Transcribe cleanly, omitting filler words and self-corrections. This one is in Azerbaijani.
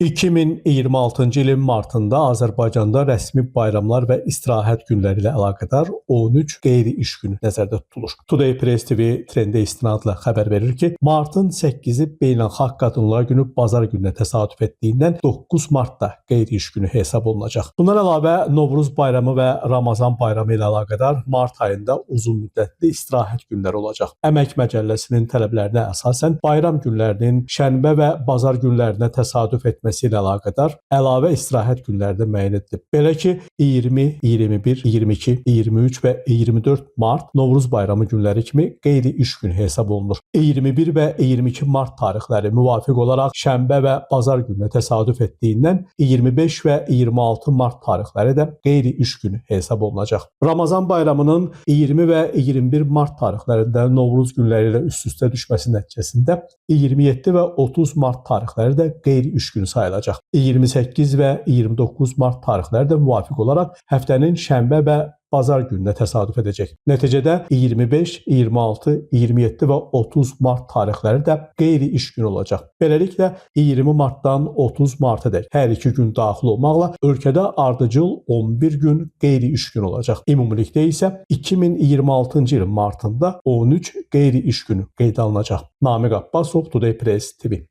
2026-cı ilin martında Azərbaycanda rəsmi bayramlar və istirahət günləri ilə əlaqədar 13 qeyri-iş günü nəzərdə tutulur. Today Press TV trendə istinadla xəbər verir ki, martın 8-i Beynəlxalq Qadınlar Günü bazar gününə təsadüf etdiyindən 9 martda qeyri-iş günü hesab olunacaq. Bundan əlavə Novruz bayramı və Ramazan bayramı ilə əlaqədar mart ayında uzun müddətli istirahət günləri olacaq. Əmək Məcəlləsinin tələblərinə əsasən bayram günlərinin şənbə və bazar günlərinə təsadüf etməsi ilə əlaqədar əlavə istirahət günləri də müəyyən edilib. Belə ki, 20, 21, 22, 23 və 24 mart Novruz bayramı günləri kimi qeyri-iş günü hesab olunur. 21 və 22 mart tarixləri müvafiq olaraq şənbə və bazar gününə təsadüf etdiyindən 25 və 26 mart tarixləri də qeyri-iş günü hesab olunacaq. Ramazan bayramının 20 və 21 mart tarixlərində Novruz günləri ilə üst-üstə düşməsi nəticəsində 27 və 30 mart tarixləri də qeyri-iş günü sayılacaq. 28 və 29 mart tarixləri də müvafiq olaraq həftənin şənbə və bazar gününə təsadüf edəcək. Nəticədə 25, 26, 27 və 30 mart tarixləri də qeyri-iş günü olacaq. Beləliklə 20 martdan 30 martadək hər iki gün daxil olmaqla ölkədə ardıcıl 11 gün qeyri-iş günü olacaq. Ümumilikdə isə 2026-cı ilin martında 13 qeyri-iş günü qeydə alınacaq. Namiq Abbasov, Today Press TV.